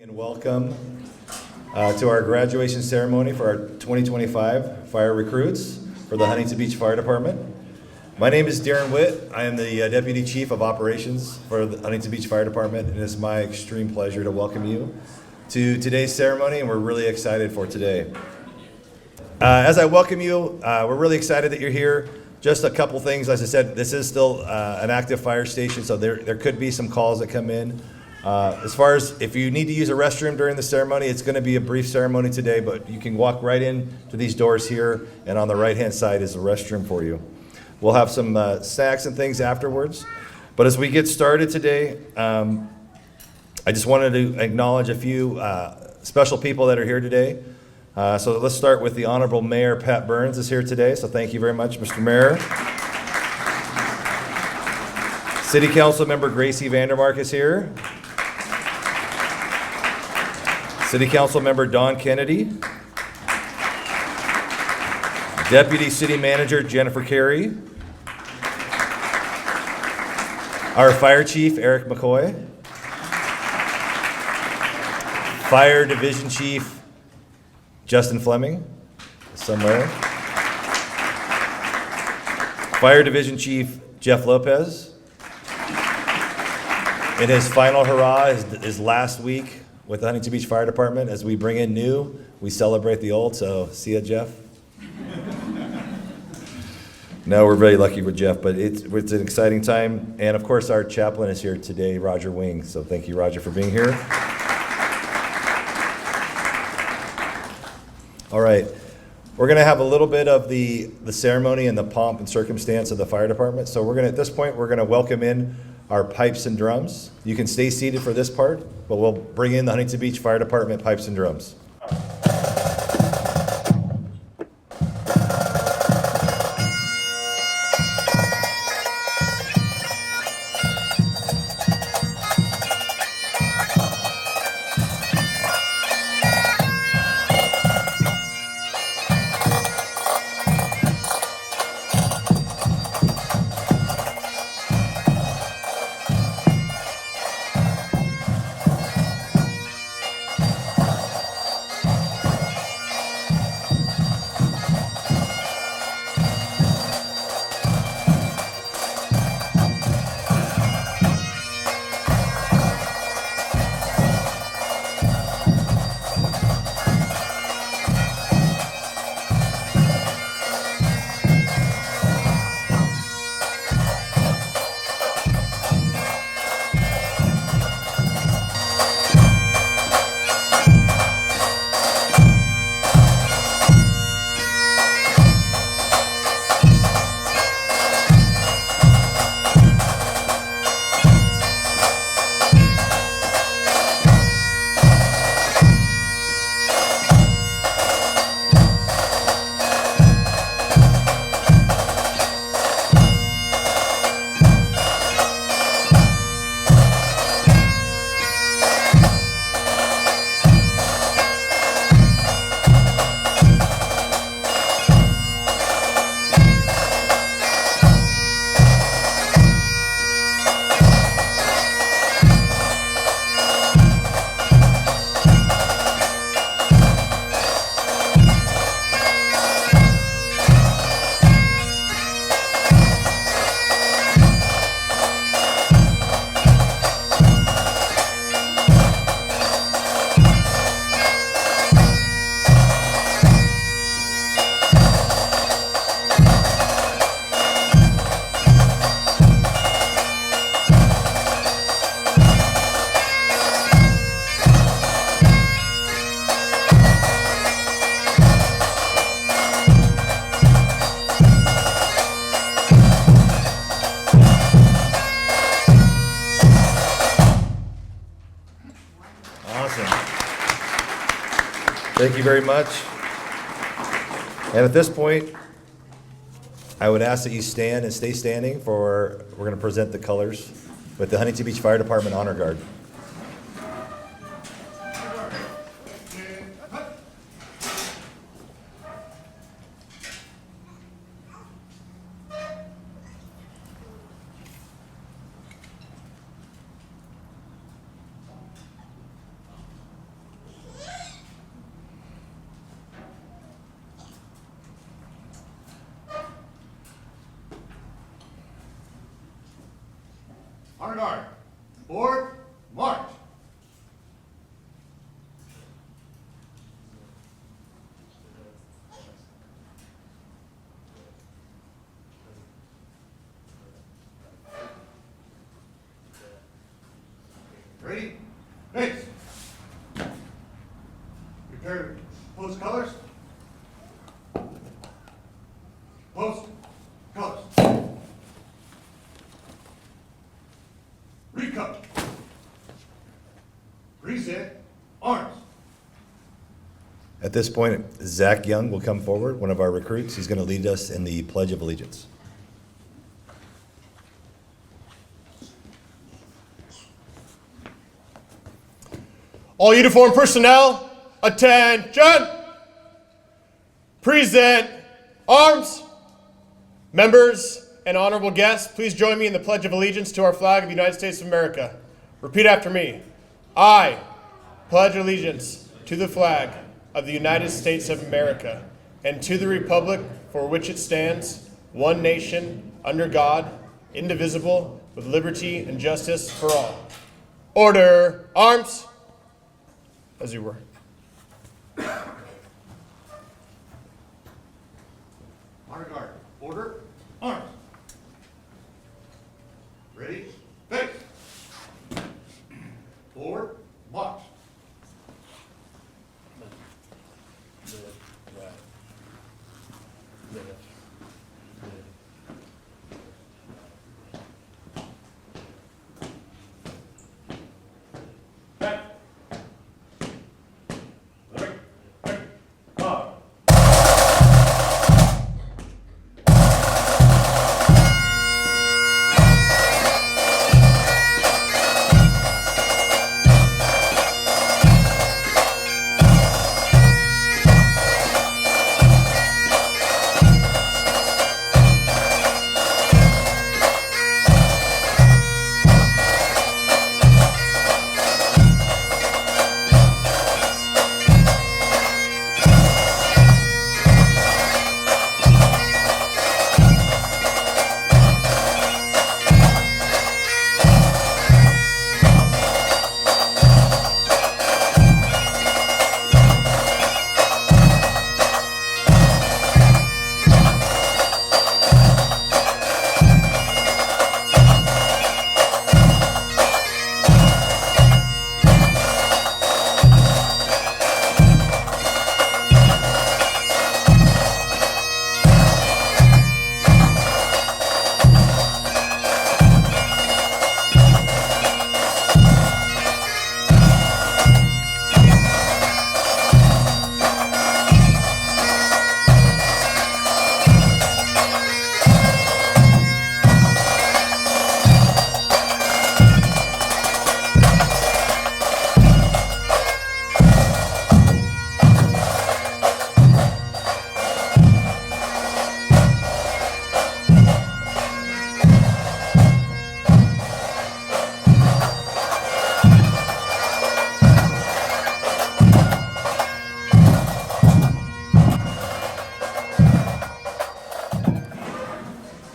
And welcome to our graduation ceremony for our 2025 fire recruits for the Huntington Beach Fire Department. My name is Darren Witt. I am the Deputy Chief of Operations for the Huntington Beach Fire Department, and it's my extreme pleasure to welcome you to today's ceremony, and we're really excited for today. As I welcome you, we're really excited that you're here. Just a couple things. As I said, this is still an active fire station, so there could be some calls that come in. As far as if you need to use a restroom during the ceremony, it's going to be a brief ceremony today, but you can walk right in to these doors here, and on the right-hand side is a restroom for you. We'll have some snacks and things afterwards. But as we get started today, I just wanted to acknowledge a few special people that are here today. So let's start with the Honorable Mayor Pat Burns is here today, so thank you very much, Mr. Mayor. City Council Member Gracie Vandermark is here. City Council Member Don Kennedy. Deputy City Manager Jennifer Carey. Our Fire Chief Eric McCoy. Fire Division Chief Justin Fleming, somewhere. Fire Division Chief Jeff Lopez. In his final hurrah, his last week with the Huntington Beach Fire Department. As we bring in new, we celebrate the old, so see ya, Jeff. No, we're very lucky with Jeff, but it's an exciting time. And of course, our chaplain is here today, Roger Wing, so thank you, Roger, for being here. All right, we're gonna have a little bit of the ceremony and the pomp and circumstance of the fire department. So at this point, we're gonna welcome in our pipes and drums. You can stay seated for this part, but we'll bring in the Huntington Beach Fire Department pipes and drums. Thank you very much. And at this point, I would ask that you stand and stay standing we're going to present the colors with the Huntington Beach Fire Department Honor Guard. Honor guard. Forward. March. Ready? Face. Prepare to post colors. Post colors. Recut. Present arms. At this point, Zach Young will come forward, one of our recruits. He's going to lead us in the Pledge of Allegiance. All uniformed personnel, attention! Present arms. Members and honorable guests, please join me in the Pledge of Allegiance to our flag of the United States of America. Repeat after me. I pledge allegiance to the flag of the United States of America and to the republic for which it stands, one nation, under God, indivisible, with liberty and justice for all. Order, arms. As you were. Honor guard. Order. Arms. Ready? Face. Forward. March.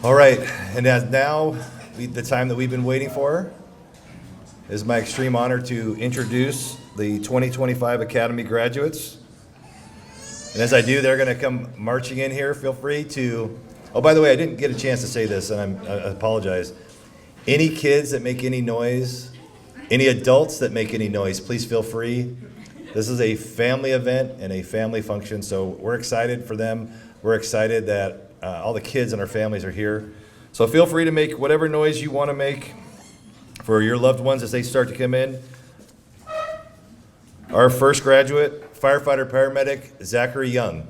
All right, and as now, the time that we've been waiting for, it is my extreme honor to introduce the 2025 Academy graduates. And as I do, they're going to come marching in here. Feel free to, oh, by the way, I didn't get a chance to say this, and I apologize. Any kids that make any noise, any adults that make any noise, please feel free. This is a family event and a family function, so we're excited for them. We're excited that all the kids and our families are here. So feel free to make whatever noise you want to make for your loved ones as they start to come in. Our first graduate, firefighter paramedic Zachary Young.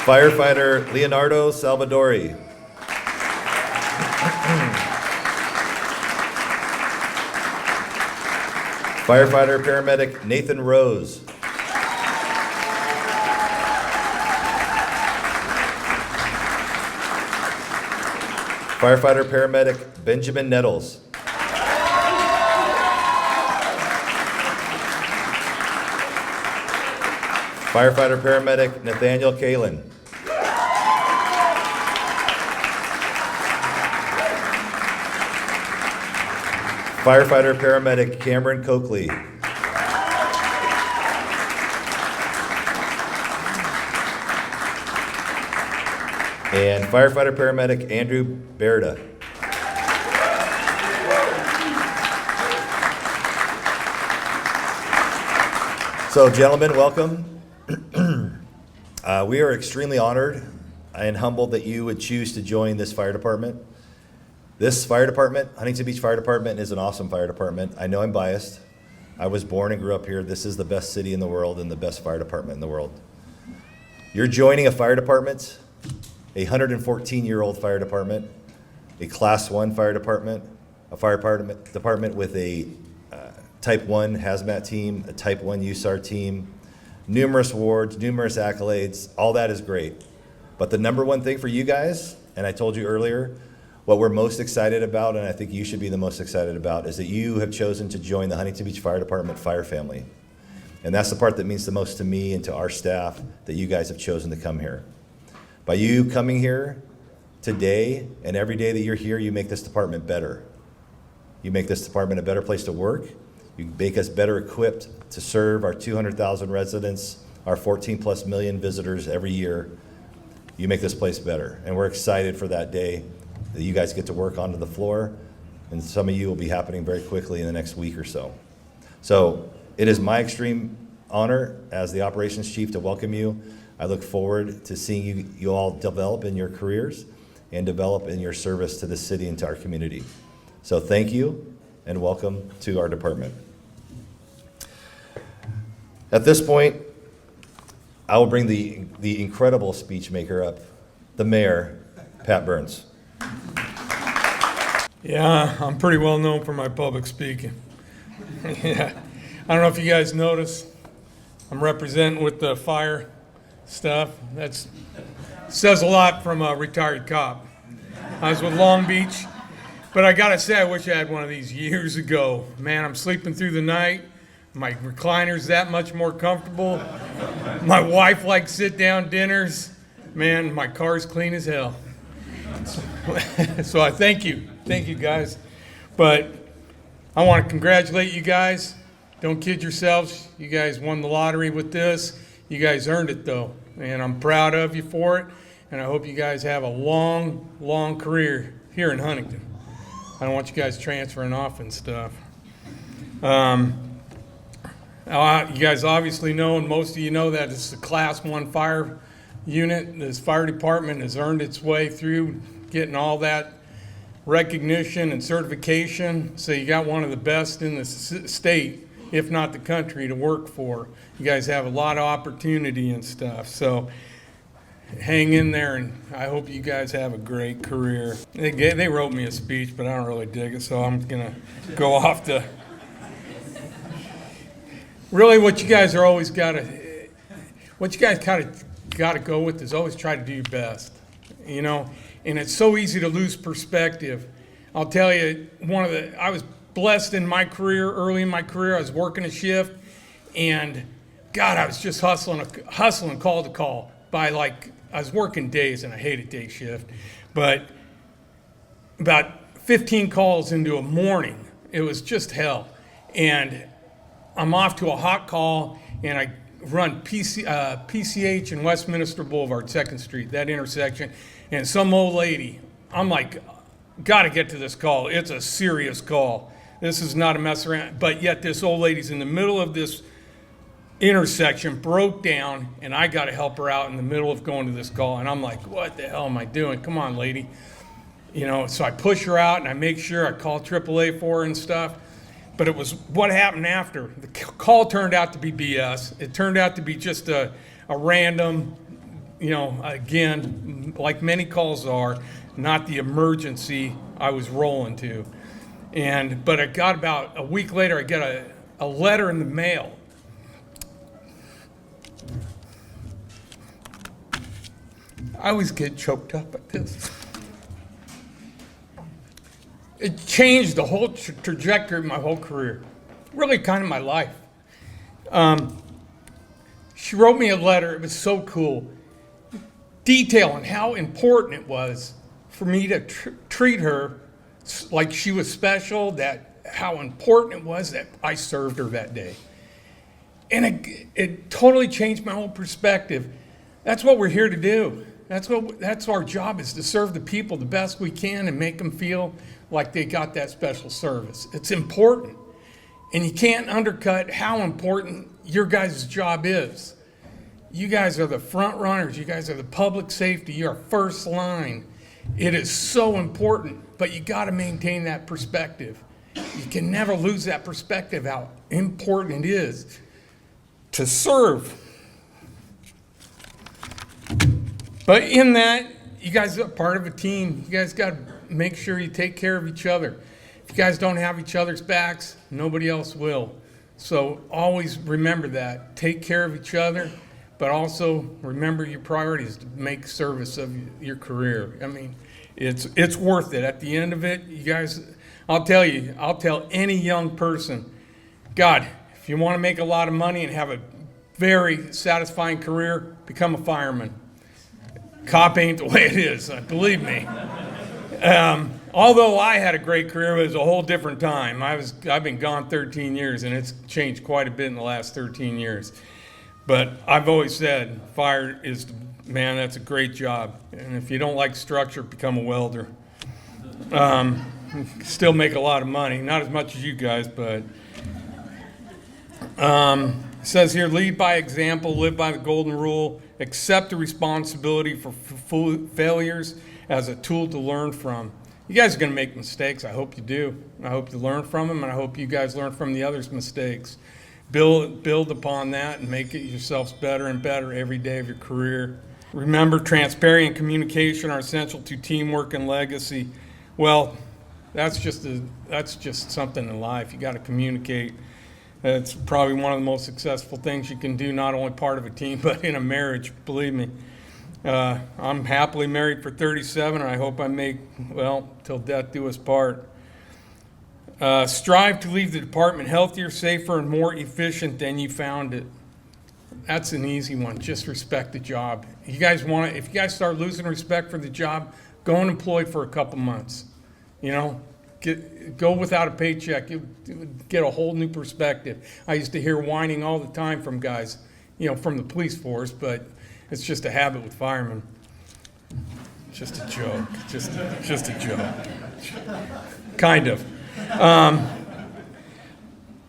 Firefighter Leonardo Salvadori. Firefighter paramedic Nathan Rose. Firefighter paramedic Benjamin Nettles. Firefighter Paramedic Nathaniel Kalin. Firefighter Paramedic Cameron Coakley. And Firefighter Paramedic Andrew Berda. So, gentlemen, welcome. We are extremely honored and humbled that you would choose to join this fire department. This fire department, Huntington Beach Fire Department, is an awesome fire department. I know I'm biased. I was born and grew up here. This is the best city in the world and the best fire department in the world. You're joining a fire department, a 114-year-old fire department, a Class 1 fire department, a fire department with a Type 1 hazmat team, a Type 1 USAR team, numerous awards, numerous accolades. All that is great. But the number one thing for you guys, and I told you earlier, what we're most excited about, and I think you should be the most excited about, is that you have chosen to join the Huntington Beach Fire Department fire family. And that's the part that means the most to me and to our staff, that you guys have chosen to come here. By you coming here today and every day that you're here, you make this department better. You make this department a better place to work. You make us better equipped to serve our 200,000 residents, our 14 plus million visitors every year. You make this place better. And we're excited for that day that you guys get to work onto the floor. And some of you will be happening very quickly in the next week or so. So it is my extreme honor as the operations chief to welcome you. I look forward to seeing you all develop in your careers and develop in your service to the city and to our community. So thank you and welcome to our department. At this point, I will bring the incredible speech maker up, the mayor, Pat Burns. Yeah, I'm pretty well known for my public speaking. Yeah, I don't know if you guys noticed, I'm representing with the fire stuff. That says a lot from a retired cop. I was with Long Beach, but I gotta say, I wish I had one of these years ago. Man, I'm sleeping through the night. My recliner's that much more comfortable. My wife likes sit-down dinners. Man, my car's clean as hell. So I thank you guys. But I want to congratulate you guys. Don't kid yourselves. You guys won the lottery with this. You guys earned it though. And I'm proud of you for it. And I hope you guys have a long, long career here in Huntington. I don't want you guys transferring off and stuff. You guys obviously know, and most of you know, that it's a Class 1 fire unit. This fire department has earned its way through getting all that recognition and certification. So you got one of the best in the state, if not the country, to work for. You guys have a lot of opportunity and stuff. So hang in there, and I hope you guys have a great career. They wrote me a speech, but I don't really dig it, so I'm gonna go off to really what you guys are always gotta go with is always try to do your best, you know. And it's so easy to lose perspective. I'll tell you, I was blessed in my career, early in my career. I was working a shift, and God, I was just hustling call to call. I was working days, and I hated day shift. But about 15 calls into a morning, it was just hell. And I'm off to a hot call, and I run PCH and Westminster Boulevard, 2nd Street, that intersection. And some old lady, I'm like, gotta get to this call. It's a serious call. This is not a mess around. But yet this old lady's in the middle of this intersection, broke down, and I gotta help her out in the middle of going to this call. And I'm like, what the hell am I doing? Come on, lady. You know, so I push her out, and I make sure I call AAA for her and stuff. But it was what happened after. The call turned out to be BS. It turned out to be just a random, you know, again, like many calls are, not the emergency I was rolling to. But I got about a week later, I get a letter in the mail. I always get choked up at this. It changed the whole trajectory of my whole career, really kind of my life. she wrote me a letter. It was so cool, detailing how important it was for me to treat her like she was special, that how important it was that I served her that day. And it totally changed my whole perspective. That's what we're here to do. That's our job, is to serve the people the best we can and make them feel like they got that special service. It's important. And you can't undercut how important your guys' job is. You guys are the front runners. You guys are the public safety. You're first line. It is so important, but you got to maintain that perspective. You can never lose that perspective, how important it is to serve. But in that, you guys are part of a team. You guys got to make sure you take care of each other. If you guys don't have each other's backs, nobody else will. So always remember that. Take care of each other, but also remember your priorities to make service of your career. I mean, it's worth it. At the end of it, you guys, I'll tell any young person, God, if you want to make a lot of money and have a very satisfying career, become a fireman. Cop ain't the way it is, believe me. Although I had a great career, it was a whole different time. I've been gone 13 years, and it's changed quite a bit in the last 13 years. But I've always said, fire is, man, that's a great job. And if you don't like structure, become a welder. Still make a lot of money, not as much as you guys, but it says here, lead by example, live by the golden rule, accept the responsibility for failures as a tool to learn from. You guys are going to make mistakes. I hope you do. I hope you learn from them, and I hope you guys learn from the others' mistakes. Build upon that and make it yourselves better and better every day of your career. Remember, transparency and communication are essential to teamwork and legacy. Well, that's just something in life. You got to communicate. It's probably one of the most successful things you can do, not only part of a team, but in a marriage, believe me. I'm happily married for 37, and I hope I make, well, till death do us part. Strive to leave the department healthier, safer, and more efficient than you found it. That's an easy one. Just respect the job. If you guys start losing respect for the job, go unemployed for a couple months. Go without a paycheck. You get a whole new perspective. I used to hear whining all the time from guys, from the police force, but it's just a habit with firemen. Just a joke. Just a joke. Kind of.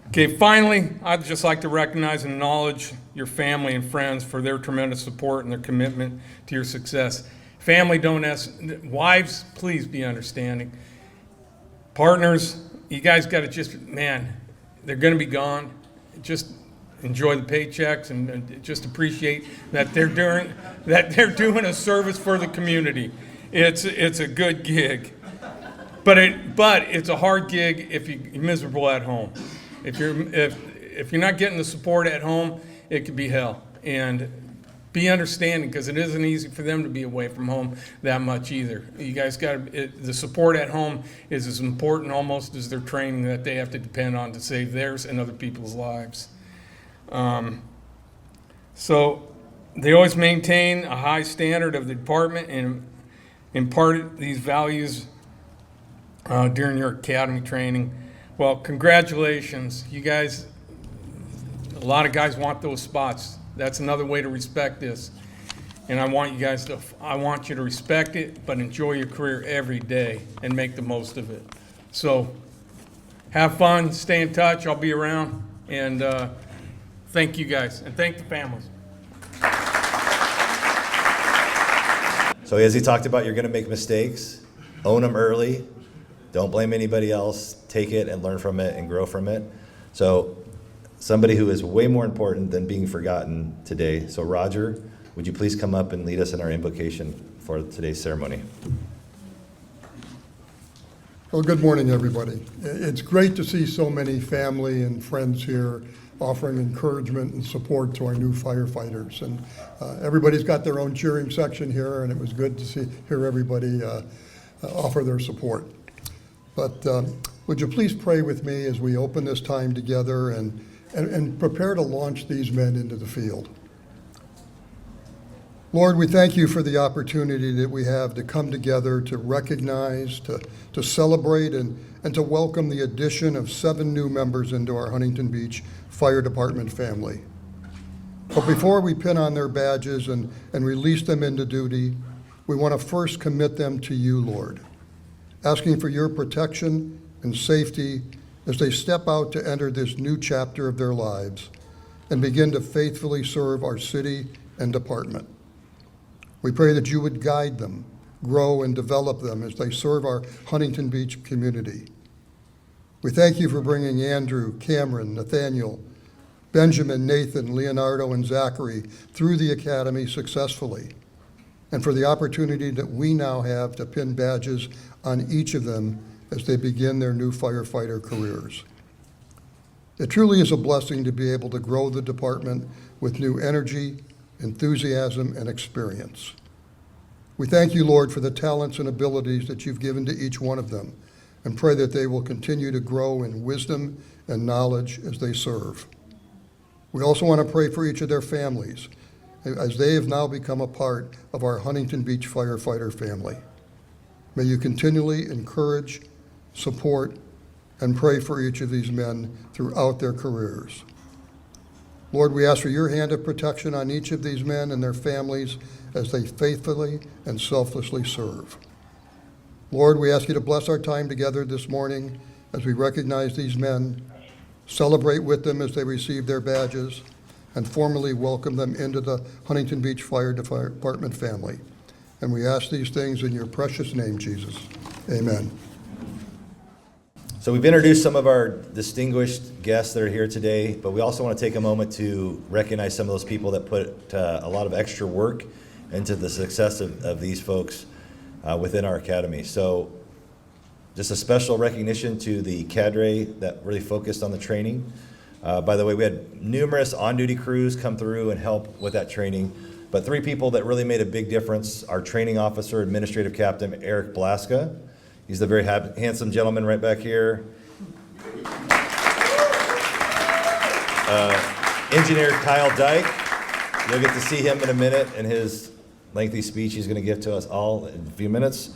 Okay, finally, I'd just like to recognize and acknowledge your family and friends for their tremendous support and their commitment to your success. Family, wives, please be understanding. Partners, you guys got to they're going to be gone. Just enjoy the paychecks and just appreciate that they're doing a service for the community. It's a good gig, but it's a hard gig if you're miserable at home. If you're not getting the support at home, it could be hell. And be understanding, because it isn't easy for them to be away from home that much either. You guys the support at home is as important almost as their training that they have to depend on to save theirs and other people's lives. So they always maintain a high standard of the department and impart these values during your academy training. Well, congratulations. You guys, a lot of guys want those spots. That's another way to respect this. And I want you to respect it, but enjoy your career every day and make the most of it. So have fun, stay in touch. I'll be around. And thank you guys, and thank the families. So as he talked about, you're going to make mistakes. Own them early. Don't blame anybody else. Take it and learn from it and grow from it. So somebody who is way more important than being forgotten today. So Roger, would you please come up and lead us in our invocation for today's ceremony? Well, good morning, everybody. It's great to see so many family and friends here offering encouragement and support to our new firefighters. And everybody's got their own cheering section here, and it was good to hear everybody offer their support. But would you please pray with me as we open this time together and prepare to launch these men into the field. Lord, we thank you for the opportunity that we have to come together to recognize, to celebrate, and to welcome the addition of 7 new members into our Huntington Beach Fire Department family. But before we pin on their badges and release them into duty, we want to first commit them to you, Lord, asking for your protection and safety as they step out to enter this new chapter of their lives and begin to faithfully serve our city and department. We pray that you would guide them, grow and develop them as they serve our Huntington Beach community. We thank you for bringing Andrew, Cameron, Nathaniel, Benjamin, Nathan, Leonardo, and Zachary through the academy successfully, and for the opportunity that we now have to pin badges on each of them as they begin their new firefighter careers. It truly is a blessing to be able to grow the department with new energy, enthusiasm, and experience. We thank you, Lord, for the talents and abilities that you've given to each one of them, and pray that they will continue to grow in wisdom and knowledge as they serve. We also want to pray for each of their families, as they have now become a part of our Huntington Beach firefighter family. May you continually encourage, support, and pray for each of these men throughout their careers. Lord, we ask for your hand of protection on each of these men and their families as they faithfully and selflessly serve. Lord, we ask you to bless our time together this morning as we recognize these men, celebrate with them as they receive their badges, and formally welcome them into the Huntington Beach Fire Department family. And we ask these things in your precious name, Jesus. Amen. So we've introduced some of our distinguished guests that are here today, but we also want to take a moment to recognize some of those people that put a lot of extra work into the success of these folks within our academy. So just a special recognition to the Cadre that really focused on the training. By the way, we had numerous on-duty crews come through and help with that training, but 3 people that really made a big difference: our training officer, administrative captain, Eric Blaska. He's the very handsome gentleman right back here. Engineer Kyle Dyke. You'll get to see him in a minute in his lengthy speech he's going to give to us all in a few minutes.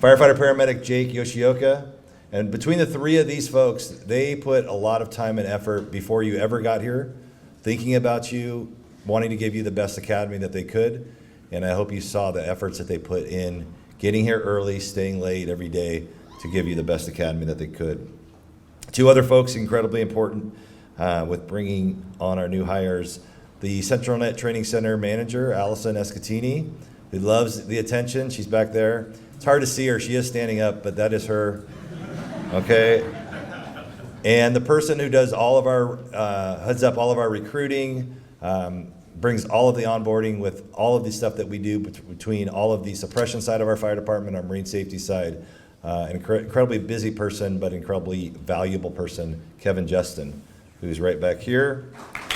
Firefighter paramedic Jake Yoshioka. And between the 3 of these folks, they put a lot of time and effort before you ever got here, thinking about you, wanting to give you the best academy that they could. And I hope you saw the efforts that they put in getting here early, staying late every day to give you the best academy that they could. 2 other folks incredibly important with bringing on our new hires: the Central Net Training Center manager, Allison Escatini, who loves the attention. She's back there. It's hard to see her. She is standing up, but that is her. Okay. And the person who does all of our, heads up all of our recruiting, brings all of the onboarding with all of the stuff that we do between all of the suppression side of our fire department, our marine safety side. An incredibly busy person, but incredibly valuable person, Kevin Justin, who's right back here.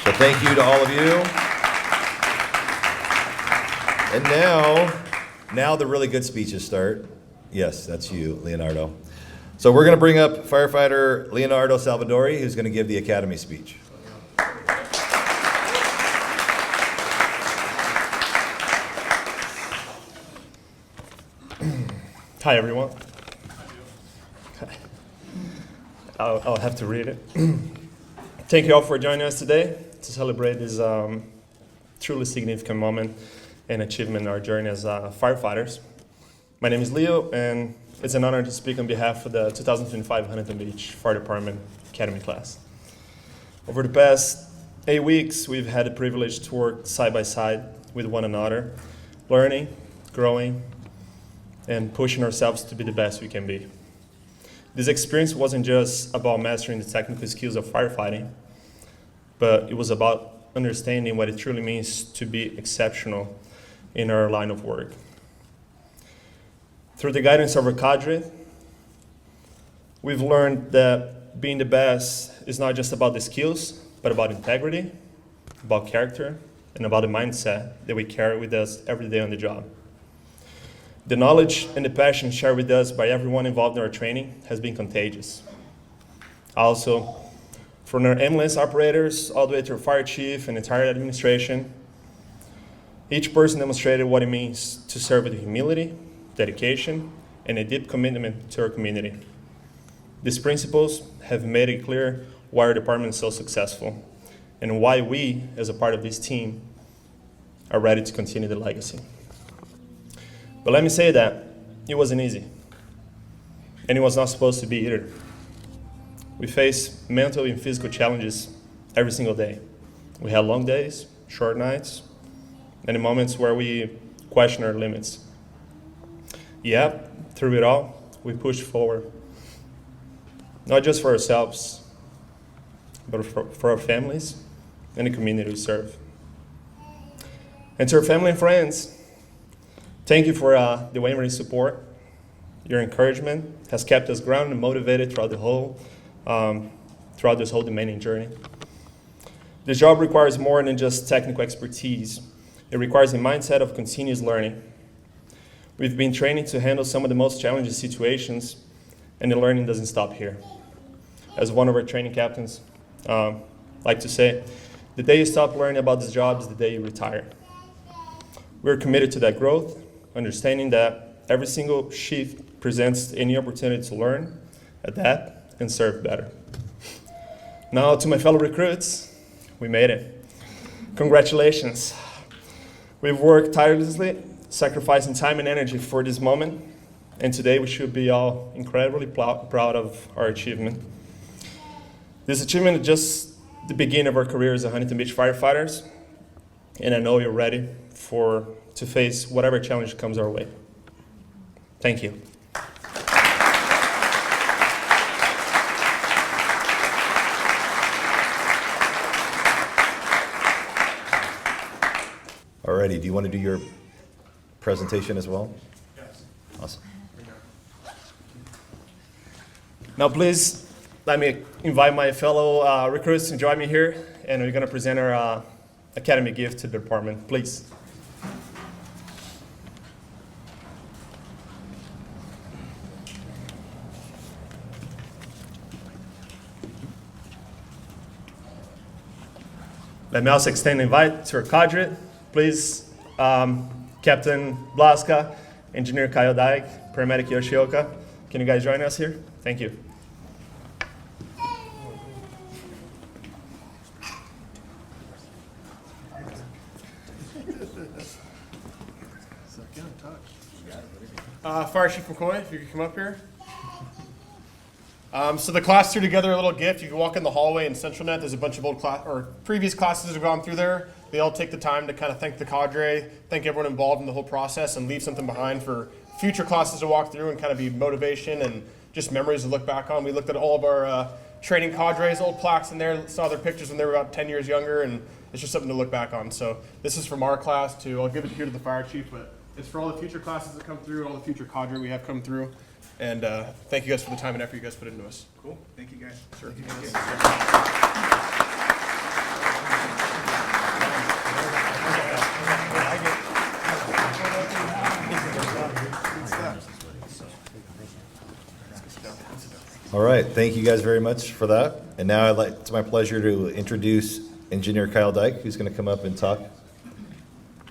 So thank you to all of you. And now the really good speeches start. Yes, that's you, Leonardo. So we're going to bring up firefighter Leonardo Salvadori, who's going to give the academy speech. Hi, everyone. I'll have to read it. Thank you all for joining us today to celebrate this truly significant moment and achievement in our journey as firefighters. My name is Leo, and it's an honor to speak on behalf of the 2025 Huntington Beach Fire Department Academy class. Over the past 8 weeks, we've had the privilege to work side by side with one another, learning, growing, and pushing ourselves to be the best we can be. This experience wasn't just about mastering the technical skills of firefighting, but it was about understanding what it truly means to be exceptional in our line of work. Through the guidance of our Cadre, we've learned that being the best is not just about the skills, but about integrity, about character, and about the mindset that we carry with us every day on the job. The knowledge and the passion shared with us by everyone involved in our training has been contagious. Also, from our ambulance operators all the way to our fire chief and entire administration, Each person demonstrated what it means to serve with humility, dedication, and a deep commitment to our community. These principles have made it clear why our department is so successful and why we, as a part of this team, are ready to continue the legacy. But let me say that it wasn't easy, and it was not supposed to be either. We face mental and physical challenges every single day. We had long days, short nights, and in moments where we question our limits. Yet, through it all, we pushed forward. Not just for ourselves, but for our families and the community we serve. And to our family and friends, thank you for the unwavering support. Your encouragement has kept us grounded and motivated throughout this whole demanding journey. This job requires more than just technical expertise. It requires a mindset of continuous learning. We've been training to handle some of the most challenging situations, and the learning doesn't stop here. As one of our training captains like to say, the day you stop learning about this job is the day you retire. We're committed to that growth, understanding that every single shift presents any opportunity to learn, adapt, and serve better. Now to my fellow recruits, we made it. Congratulations. We've worked tirelessly, sacrificing time and energy for this moment, and today we should be all incredibly proud of our achievement. This achievement is just the beginning of our career as a Huntington Beach firefighters, and I know you're ready to face whatever challenge comes our way. Thank you. Alrighty, do you want to do your presentation as well? Yes. Awesome. Now please let me invite my fellow recruits to join me here, and we're going to present our Academy gift to the department. Please. Let me also extend an invite to our Cadre. Please, Captain Blaska, Engineer Kyle Dyke, Paramedic Yoshioka. Can you guys join us here? Thank you. Fire Chief McCoy, if you could come up here. So the class threw together a little gift. You can walk in the hallway in CentralNet. There's a bunch of previous classes that have gone through there. They all take the time to kind of thank the cadre, thank everyone involved in the whole process, and leave something behind for future classes to walk through and kind of be motivation and just memories to look back on. We looked at all of our training cadres, old plaques in there, saw their pictures when they were about 10 years younger, and it's just something to look back on. So this is from our class too. I'll give it here to the fire chief, but it's for all the future classes that come through, all the future cadre we have come through. And thank you guys for the time and effort you guys put into us. Cool. Thank you, guys. Sure. All right, thank you guys very much for that. And now it's my pleasure to introduce Engineer Kyle Dyke, who's going to come up and talk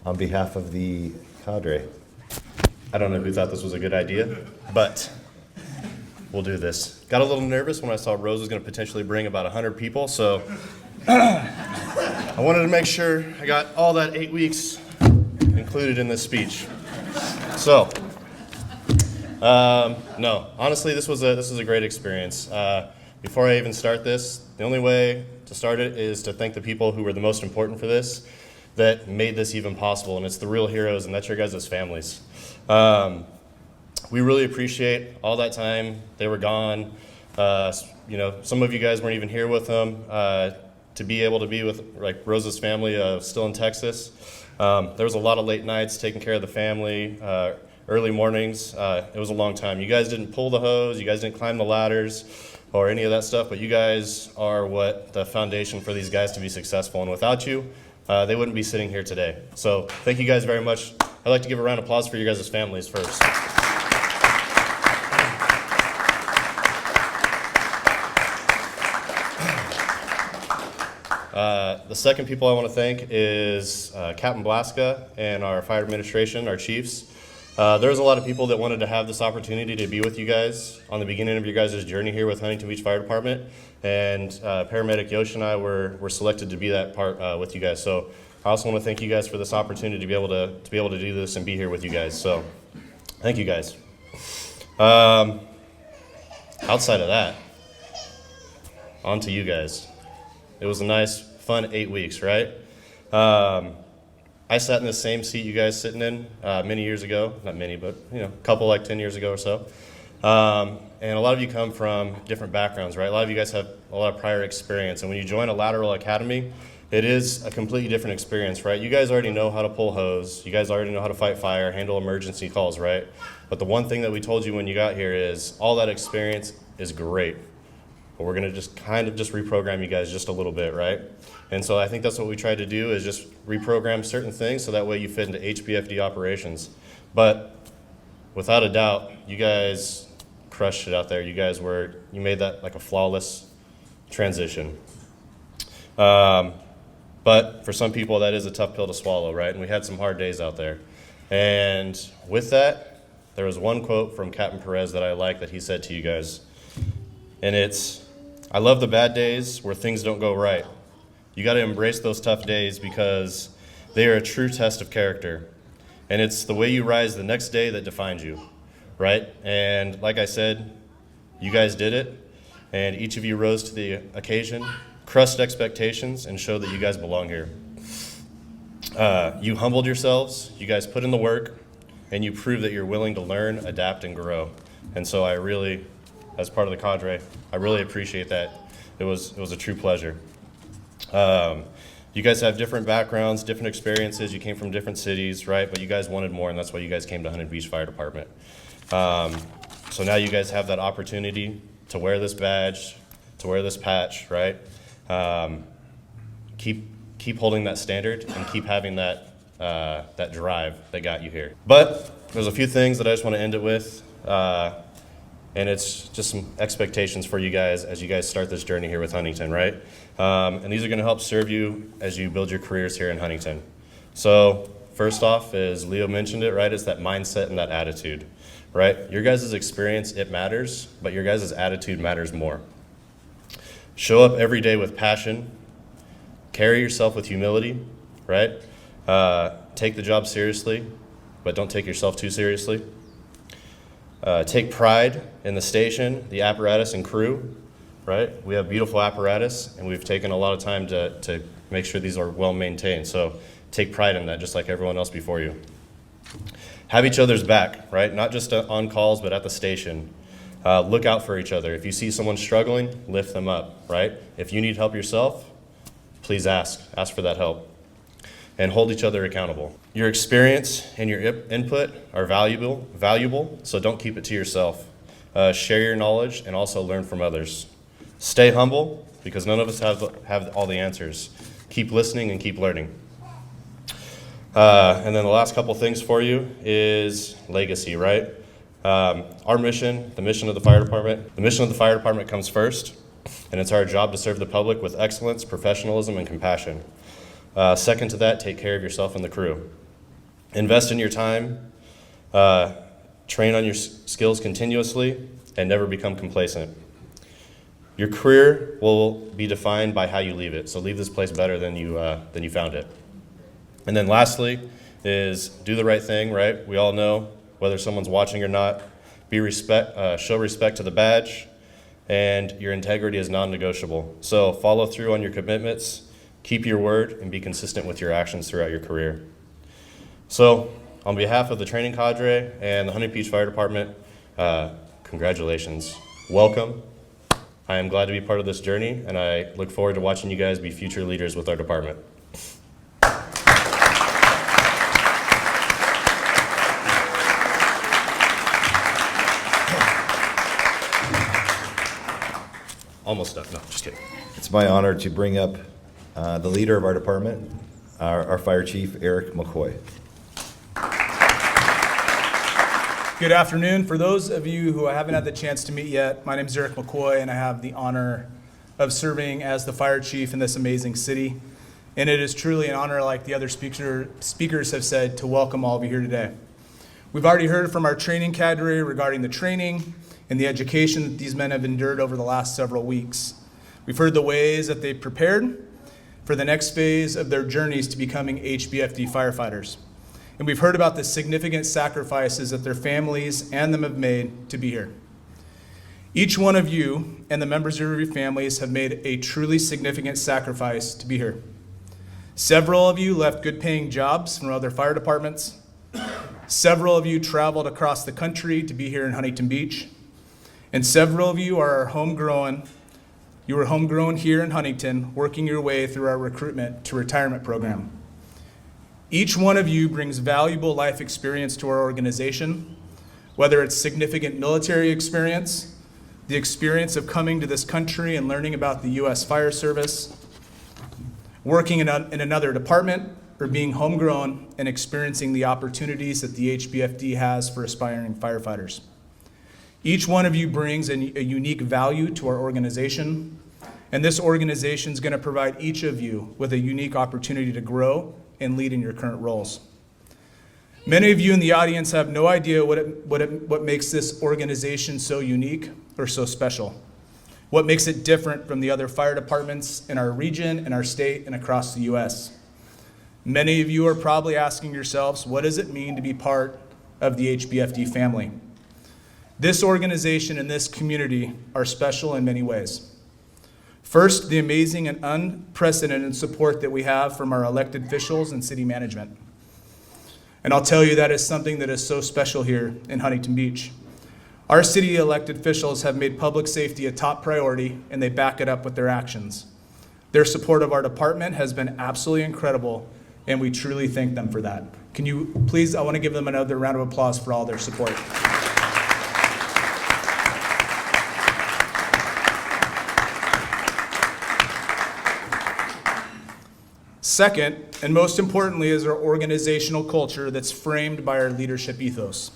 on behalf of the cadre. I don't know who thought this was a good idea, but we'll do this. Got a little nervous when I saw Rose was going to potentially bring about 100 people, so I wanted to make sure I got all that 8 weeks included in this speech. So, no, honestly, this was a great experience. Before I even start this, the only way to start it is to thank the people who were the most important for this, that made this even possible, and it's the real heroes, and that's your guys' families. We really appreciate all that time they were gone. Some of you guys weren't even here with them. To be able to be with like Rose's family still in Texas. There was a lot of late nights taking care of the family, early mornings. It was a long time. You guys didn't pull the hose, you guys didn't climb the ladders or any of that stuff, but you guys are what the foundation for these guys to be successful, and without you, they wouldn't be sitting here today. So thank you guys very much. I'd like to give a round of applause for your guys' families first. The second people I want to thank is Captain Blaska and our fire administration, our chiefs. There was a lot of people that wanted to have this opportunity to be with you guys on the beginning of your guys' journey here with Huntington Beach Fire Department, and paramedic Yosh and I were selected to be that part with you guys. So I also want to thank you guys for this opportunity to be able to do this and be here with you guys. So thank you guys. Outside of that, on to you guys. It was a nice, fun 8 weeks, right? I sat in the same seat you guys sitting in many years ago. Not many, but a couple, like 10 years ago or so. And a lot of you come from different backgrounds, right? A lot of you guys have a lot of prior experience. And when you join a lateral academy, it is a completely different experience, right? You guys already know how to pull hose. You guys already know how to fight fire, handle emergency calls, right? But the one thing that we told you when you got here is all that experience is great. But we're going to just kind of reprogram you guys just a little bit, right? And so I think that's what we tried to do, is just reprogram certain things so that way you fit into HBFD operations. But without a doubt, you guys crushed it out there. You made that like a flawless transition. But for some people, that is a tough pill to swallow, right? And we had some hard days out there. And with that, there was one quote from Captain Perez that I like that he said to you guys. And it's, "I love the bad days where things don't go right. You got to embrace those tough days because they are a true test of character. And it's the way you rise the next day that defines you," right? And like I said, you guys did it. And each of you rose to the occasion, crushed expectations, and showed that you guys belong here. You humbled yourselves, you guys put in the work, and you proved that you're willing to learn, adapt, and grow. And so I really, as part of the cadre, I really appreciate that. It was a true pleasure. You guys have different backgrounds, different experiences. You came from different cities, right? But you guys wanted more, and that's why you guys came to Huntington Beach Fire Department. So now you guys have that opportunity to wear this badge, to wear this patch, right? Keep holding that standard and keep having that drive that got you here. But there's a few things that I just want to end it with. And it's just some expectations for you guys as you guys start this journey here with Huntington, right? And these are going to help serve you as you build your careers here in Huntington. So first off, as Leo mentioned it, right, it's that mindset and that attitude, right? Your guys' experience, it matters, but your guys' attitude matters more. Show up every day with passion. Carry yourself with humility, right? Take the job seriously, but don't take yourself too seriously. Take pride in the station, the apparatus, and crew, right? We have beautiful apparatus, and we've taken a lot of time to make sure these are well maintained. So take pride in that, just like everyone else before you. Have each other's back, right? Not just on calls, but at the station. Look out for each other. If you see someone struggling, lift them up, right? If you need help yourself, please ask for that help. And hold each other accountable. Your experience and your input are valuable, so don't keep it to yourself. Share your knowledge and also learn from others. Stay humble, because none of us have all the answers. Keep listening and keep learning. And then the last couple things for you is legacy, right? Our mission, the mission of the fire department comes first, and it's our job to serve the public with excellence, professionalism, and compassion. Second to that, take care of yourself and the crew. Invest in your time, train on your skills continuously, and never become complacent. Your career will be defined by how you leave it, so leave this place better than you found it. And then lastly is do the right thing, right? We all know whether someone's watching or not. Show respect to the badge, and your integrity is non-negotiable. So follow through on your commitments, keep your word, and be consistent with your actions throughout your career. So on behalf of the training cadre and the Huntington Beach Fire Department, congratulations. Welcome. I am glad to be part of this journey, and I look forward to watching you guys be future leaders with our department. Almost done. No, just kidding. It's my honor to bring up the leader of our department, our fire chief, Eric McCoy. Good afternoon. For those of you who I haven't had the chance to meet yet, my name is Eric McCoy, and I have the honor of serving as the fire chief in this amazing city. And it is truly an honor, like the other speakers have said, to welcome all of you here today. We've already heard from our training cadre regarding the training and the education that these men have endured over the last several weeks. We've heard the ways that they've prepared for the next phase of their journeys to becoming HBFD firefighters. And we've heard about the significant sacrifices that their families and them have made to be here. Each one of you and the members of your families have made a truly significant sacrifice to be here. Several of you left good-paying jobs from other fire departments. Several of you traveled across the country to be here in Huntington Beach. And several of you are homegrown. You were homegrown here in Huntington, working your way through our recruitment to retirement program. Each one of you brings valuable life experience to our organization, whether it's significant military experience, the experience of coming to this country and learning about the U.S. Fire Service, working in another department, or being homegrown and experiencing the opportunities that the HBFD has for aspiring firefighters. Each one of you brings a unique value to our organization, and this organization is going to provide each of you with a unique opportunity to grow and lead in your current roles. Many of you in the audience have no idea what makes this organization so unique or so special. What makes it different from the other fire departments in our region, in our state, and across the U.S. Many of you are probably asking yourselves, what does it mean to be part of the HBFD family? This organization and this community are special in many ways. First, the amazing and unprecedented support that we have from our elected officials and city management. And I'll tell you, that is something that is so special here in Huntington Beach. Our city elected officials have made public safety a top priority, and they back it up with their actions. Their support of our department has been absolutely incredible, and we truly thank them for that. Can you please, I want to give them another round of applause for all their support. Second, and most importantly, is our organizational culture that's framed by our leadership ethos.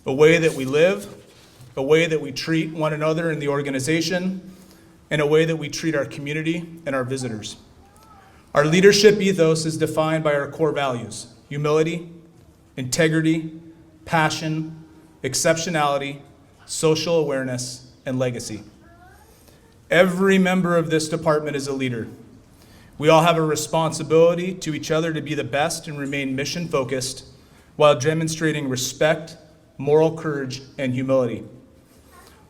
A way that we live, a way that we treat one another in the organization, and a way that we treat our community and our visitors. Our leadership ethos is defined by our core values: humility, integrity, passion, exceptionality, social awareness, and legacy. Every member of this department is a leader. We all have a responsibility to each other to be the best and remain mission-focused while demonstrating respect, moral courage, and humility.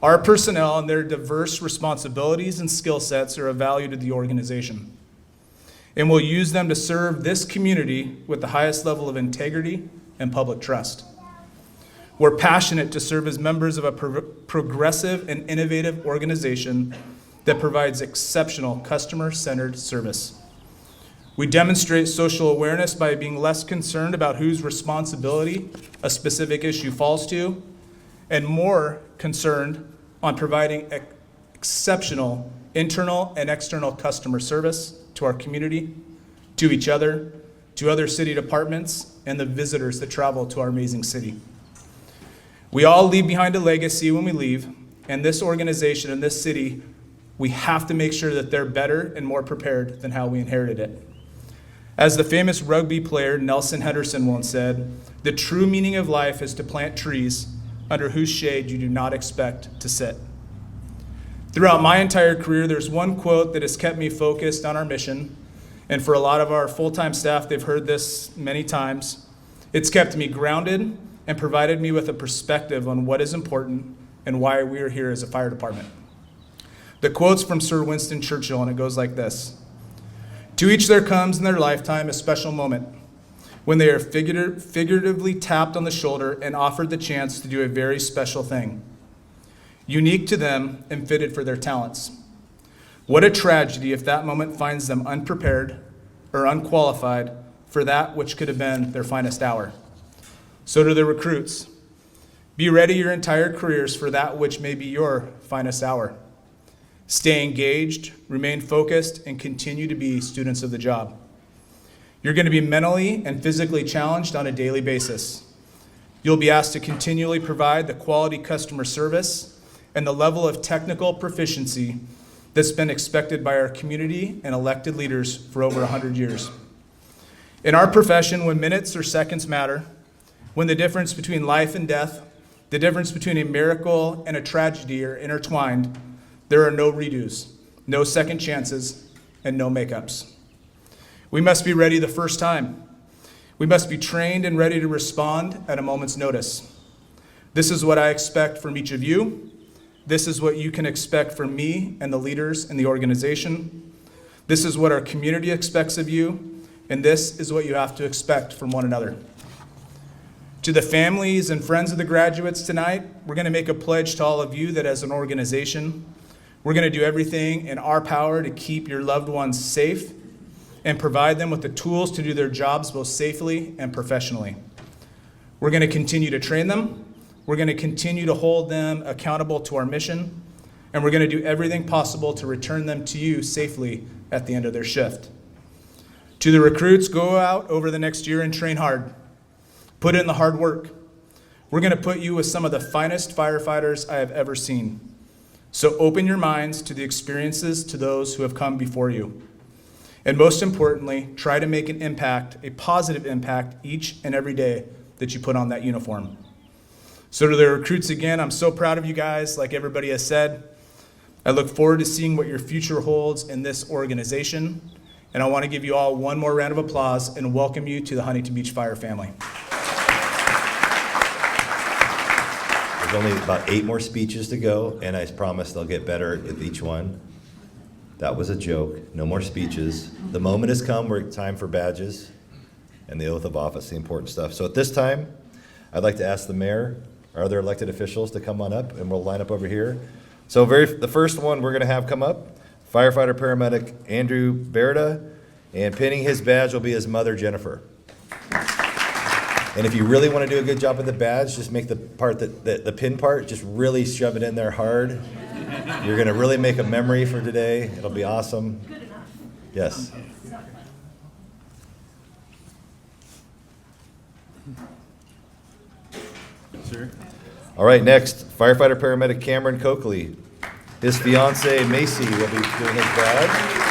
Our personnel and their diverse responsibilities and skill sets are of value to the organization, and we'll use them to serve this community with the highest level of integrity and public trust. We're passionate to serve as members of a progressive and innovative organization that provides exceptional customer-centered service. We demonstrate social awareness by being less concerned about whose responsibility a specific issue falls to, and more concerned on providing exceptional internal and external customer service to our community, to each other, to other city departments, and the visitors that travel to our amazing city. We all leave behind a legacy when we leave, and this organization and this city, we have to make sure that they're better and more prepared than how we inherited it. As the famous rugby player Nelson Henderson once said, the true meaning of life is to plant trees under whose shade you do not expect to sit. Throughout my entire career, there's one quote that has kept me focused on our mission, and for a lot of our full-time staff, they've heard this many times. It's kept me grounded and provided me with a perspective on what is important and why we are here as a fire department. The quote's from Sir Winston Churchill, and it goes like this: "To each there comes in their lifetime a special moment when they are figuratively tapped on the shoulder and offered the chance to do a very special thing, unique to them and fitted for their talents. What a tragedy if that moment finds them unprepared or unqualified for that which could have been their finest hour." So to the recruits, be ready your entire careers for that which may be your finest hour. Stay engaged, remain focused, and continue to be students of the job. You're going to be mentally and physically challenged on a daily basis. You'll be asked to continually provide the quality customer service and the level of technical proficiency that's been expected by our community and elected leaders for over 100 years. In our profession, when minutes or seconds matter, when the difference between life and death, the difference between a miracle and a tragedy are intertwined, there are no redos, no second chances, and no makeups. We must be ready the first time. We must be trained and ready to respond at a moment's notice. This is what I expect from each of you. This is what you can expect from me and the leaders in the organization. This is what our community expects of you, and this is what you have to expect from one another. To the families and friends of the graduates tonight, we're going to make a pledge to all of you that as an organization, we're going to do everything in our power to keep your loved ones safe and provide them with the tools to do their jobs both safely and professionally. We're going to continue to train them. We're going to continue to hold them accountable to our mission, and we're going to do everything possible to return them to you safely at the end of their shift. To the recruits, go out over the next year and train hard. Put in the hard work. We're going to put you with some of the finest firefighters I have ever seen. So open your minds to the experiences to those who have come before you. And most importantly, try to make an impact, a positive impact, each and every day that you put on that uniform. So to the recruits again, I'm so proud of you guys, like everybody has said. I look forward to seeing what your future holds in this organization. And I want to give you all one more round of applause and welcome you to the Huntington Beach Fire family. There's only about 8 more speeches to go, and I promise they'll get better with each one. That was a joke. No more speeches. The moment has come where it's time for badges and the oath of office, the important stuff. So at this time, I'd like to ask the mayor, our other elected officials, to come on up, and we'll line up over here. So the first one we're going to have come up, firefighter paramedic Andrew Berta, and pinning his badge will be his mother, Jennifer. And if you really want to do a good job with the badge, just make the part the pin part, just really shove it in there hard. You're going to really make a memory for today. It'll be awesome. Good enough. Yes. Sir. All right, next, firefighter paramedic Cameron Coakley. His fiancee Macy will be doing his badge.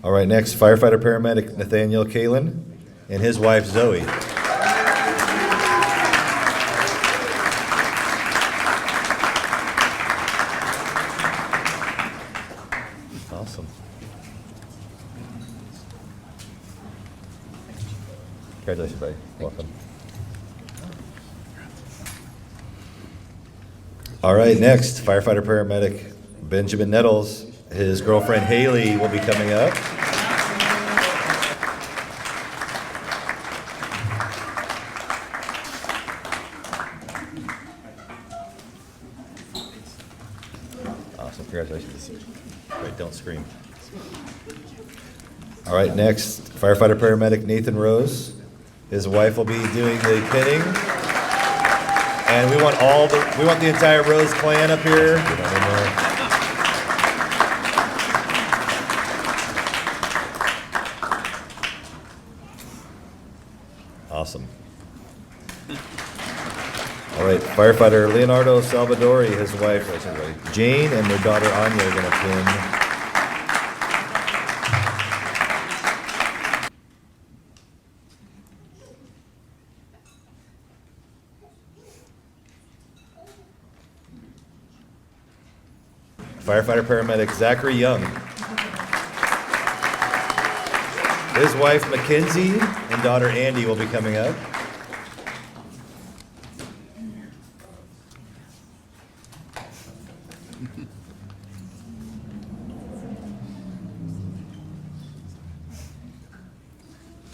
All right, next, firefighter paramedic Nathaniel Kalin and his wife Zoe. Awesome. Congratulations, buddy. Welcome. All right, next, firefighter paramedic Benjamin Nettles. His girlfriend Haley will be coming up. Awesome, congratulations. Wait, don't scream. All right, next, firefighter paramedic Nathan Rose. His wife will be doing the pinning. And we want the entire Rose clan up here. Get on in there. Awesome. All right, firefighter Leonardo Salvadori, his wife Jane, and their daughter Anya are going to pin. Firefighter paramedic Zachary Young. His wife Mackenzie and daughter Andy will be coming up.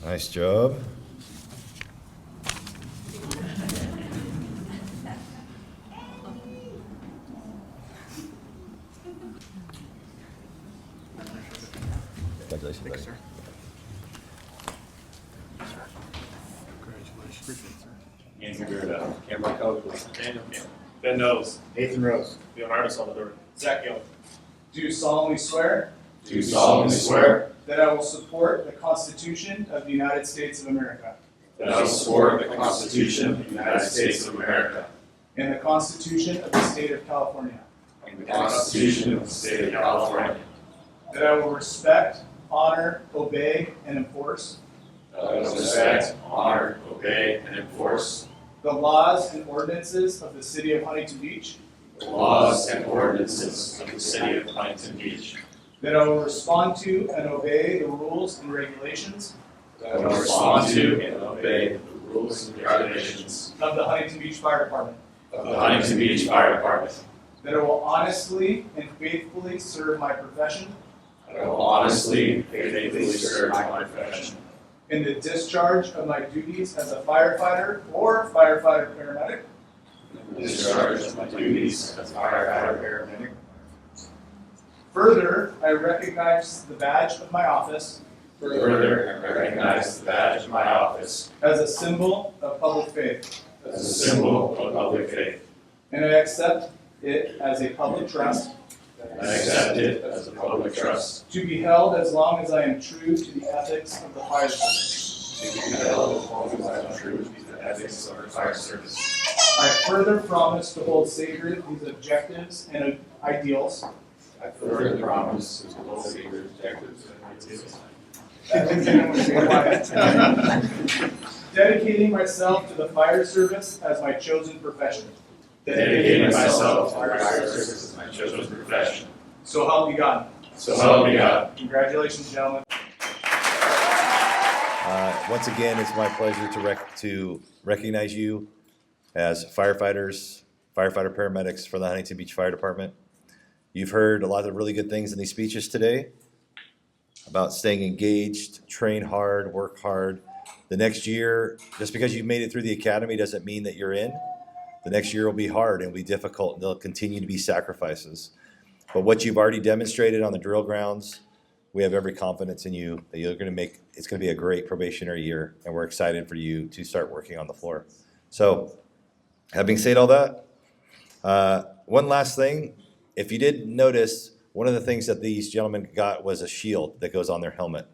Nice job. Congratulations, buddy. Sir. Andrew Gerda, Cameron Coakley, Daniel Campbell, Ben Knowles, Nathan Rose, Leonardo Salvador, Zach Young. Do solemnly swear Do solemnly swear that I will support the Constitution of the United States of America that I will support the Constitution of the United States of America and the Constitution of the State of California, and the Constitution of the State of California, that I will respect, honor, obey, and enforce that I will respect, honor, obey, and enforce the laws and ordinances of the City of Huntington Beach, the laws and ordinances of the City of Huntington Beach, that I will respond to and obey the rules and regulations that I will respond to and obey the rules and regulations of the Huntington Beach Fire Department, of the Huntington Beach Fire Department, that I will honestly and faithfully serve my profession that I will honestly and faithfully serve my profession in the discharge of my duties as a firefighter or firefighter paramedic, in the discharge of my duties as a firefighter paramedic. Further, I recognize the badge of my office Further, I recognize the badge of my office as a symbol of public faith, as a symbol of public faith, and I accept it as a public trust and I accept it as a public trust to be held as long as I am true to the ethics of the fire service. to be held as long as I am true to the ethics of the fire service. I further promise to hold sacred these objectives and ideals I further promise to hold sacred objectives and ideals, dedicating myself to the fire service as my chosen profession. dedicating myself to fire service as my chosen profession. So help me God. So help me God. Congratulations, gentlemen. Once again, it's my pleasure to recognize you as firefighters, firefighter paramedics for the Huntington Beach Fire Department. You've heard a lot of really good things in these speeches today about staying engaged, train hard, work hard. The next year, just because you've made it through the academy doesn't mean that you're in. The next year will be hard and will be difficult, and there'll continue to be sacrifices. But what you've already demonstrated on the drill grounds, we have every confidence in you that you're going to make, it's going to be a great probationary year, and we're excited for you to start working on the floor. So, having said all that, one last thing. If you did notice, one of the things that these gentlemen got was a shield that goes on their helmet.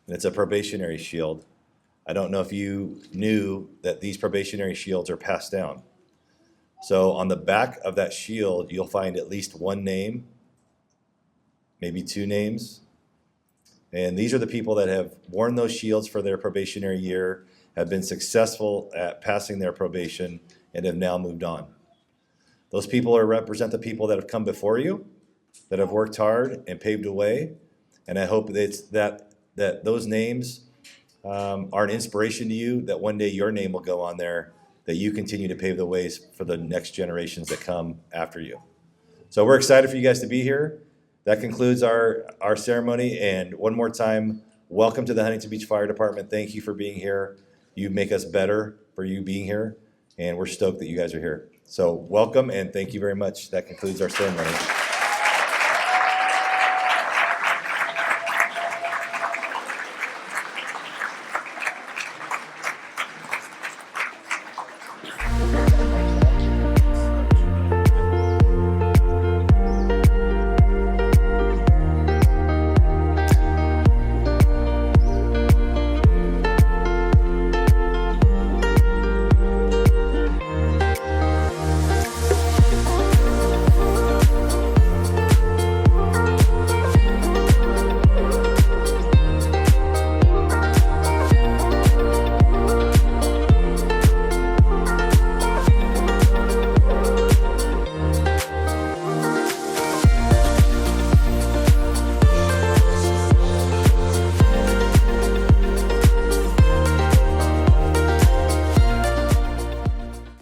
And it's a probationary shield. I don't know if you knew that these probationary shields are passed down. So on the back of that shield, you'll find at least one name, maybe two names. And these are the people that have worn those shields for their probationary year, have been successful at passing their probation, and have now moved on. Those people represent the people that have come before you, that have worked hard and paved the way. And I hope that those names are an inspiration to you, that one day your name will go on there, that you continue to pave the ways for the next generations that come after you. So we're excited for you guys to be here. That concludes our ceremony. And one more time, welcome to the Huntington Beach Fire Department. Thank you for being here. You make us better for you being here. And we're stoked that you guys are here. So welcome and thank you very much. That concludes our ceremony.